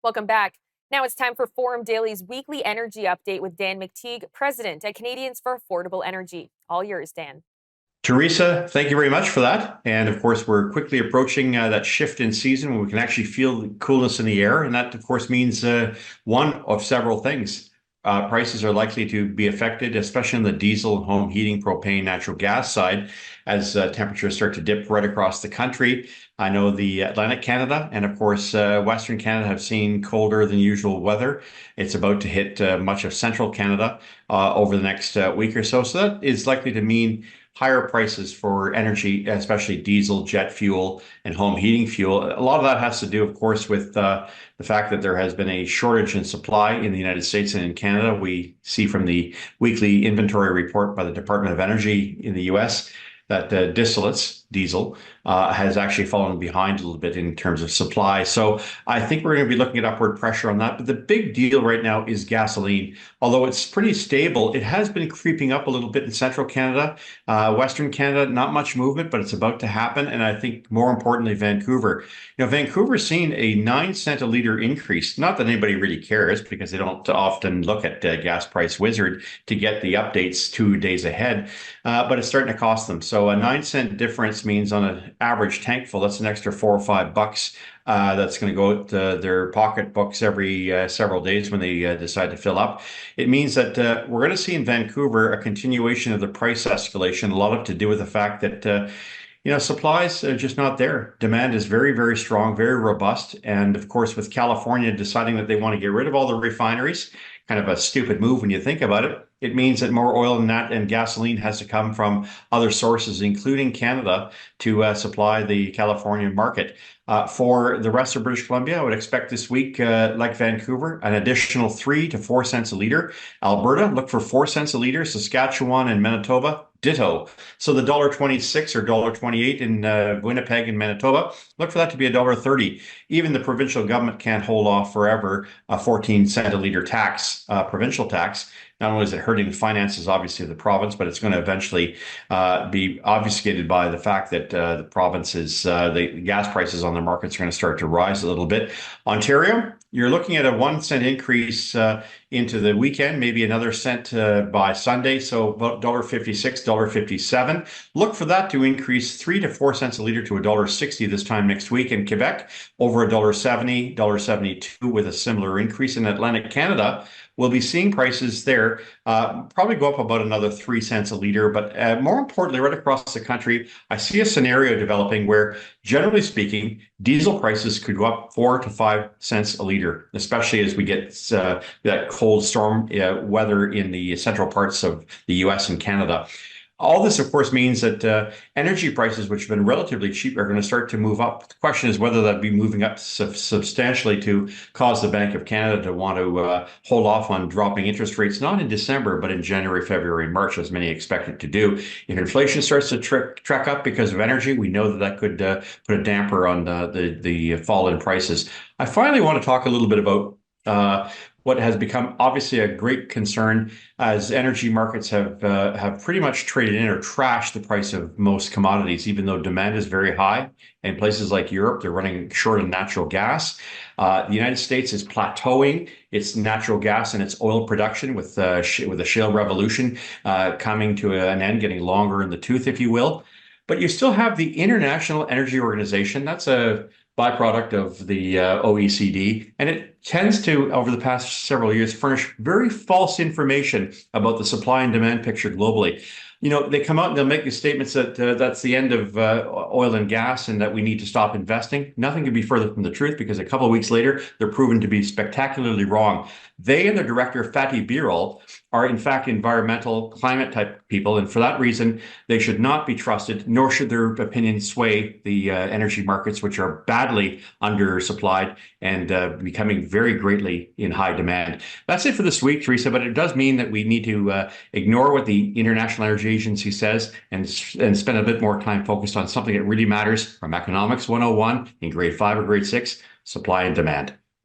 Welcome back. Now it's time for Forum Daily's weekly energy update with Dan McTeague, president at Canadians for Affordable Energy. All yours, Dan. Teresa, thank you very much for that. And of course, we're quickly approaching that shift in season when we can actually feel the coolness in the air. And that, of course, means one of several things. Prices are likely to be affected, especially on the diesel, home heating, propane, natural gas side, as temperatures start to dip right across the country. I know the Atlantic Canada and, of course, Western Canada have seen colder than usual weather. It's about to hit much of central Canada over the next week or so. So that is likely to mean higher prices for energy, especially diesel, jet fuel, and home heating fuel. A lot of that has to do, of course, with the fact that there has been a shortage in supply in the United States and in Canada. We see from the weekly inventory report by the Department of Energy in the US that distillates, diesel, has actually fallen behind a little bit in terms of supply. So I think we're going to be looking at upward pressure on that. But the big deal right now is gasoline. Although it's pretty stable, it has been creeping up a little bit in central Canada. Western Canada, not much movement, but it's about to happen. And I think more importantly, Vancouver. Vancouver's seen a 9 cent a liter increase. Not that anybody really cares because they don't often look at Gas Price Wizard to get the updates 2 days ahead, but it's starting to cost them. So a 9 cent difference means on an average tank full, that's an extra $4 or $5 that's going to go to their pocketbooks every several days when they decide to fill up. It means that we're going to see in Vancouver a continuation of the price escalation, a lot of to do with the fact that supplies are just not there. Demand is very, very strong, very robust. And of course, with California deciding that they want to get rid of all the refineries, kind of a stupid move when you think about it. It means that more oil and gasoline has to come from other sources, including Canada, to supply the California market. For the rest of British Columbia, I would expect this week, like Vancouver, an additional 3 to 4 cents a liter. Alberta, look for 4 cents a liter. Saskatchewan and Manitoba, ditto. So the $1.26 or $1.28 in Winnipeg and Manitoba, look for that to be $1.30. Even the provincial government can't hold off forever a 14 cent a liter tax, provincial tax. Not only is it hurting the finances, obviously, of the province, but it's going to eventually be obfuscated by the fact that the provinces, the gas prices on the markets are going to start to rise a little bit. Ontario, you're looking at a 1 cent increase into the weekend, maybe another cent by Sunday, so about $1.56, $1.57. Look for that to increase 3 to 4 cents a liter to $1.60 this time next week. In Quebec, over $1.70, $1.72 with a similar increase. In Atlantic Canada, we'll be seeing prices there probably go up about another 3 cents a liter. But more importantly, right across the country, I see a scenario developing where, generally speaking, diesel prices could go up 4 to 5 cents a liter, especially as we get that cold storm weather in the central parts of the US and Canada. All this, of course, means that energy prices, which have been relatively cheap, are going to start to move up. The question is whether that be moving up substantially to cause the Bank of Canada to want to hold off on dropping interest rates, not in December, but in January, February, and March, as many expect it to do. If inflation starts to track up because of energy, we know that that could put a damper on the fall in prices. I finally want to talk a little bit about what has become obviously a great concern as energy markets have pretty much traded in or trashed the price of most commodities, even though demand is very high. In places like Europe, they're running short of natural gas. The United States is plateauing its natural gas and its oil production with a shale revolution coming to an end, getting longer in the tooth, if you will. But you still have the International Energy Organization. That's a byproduct of the OECD, and it tends to, over the past several years, furnish very false information about the supply and demand picture globally. They come out and they'll make these statements that that's the end of oil and gas and that we need to stop investing. Nothing could be further from the truth because a couple of weeks later, they're proven to be spectacularly wrong. They and their director, Fatih Birol, are in fact environmental climate type people. And for that reason, they should not be trusted, nor should their opinions sway the energy markets, which are badly undersupplied and becoming very greatly in high demand. That's it for this week, Teresa, but it does mean that we need to ignore what the International Energy Agency says and spend a bit more time focused on something that really matters from Economics 101 in grade 5 or grade 6, supply and demand.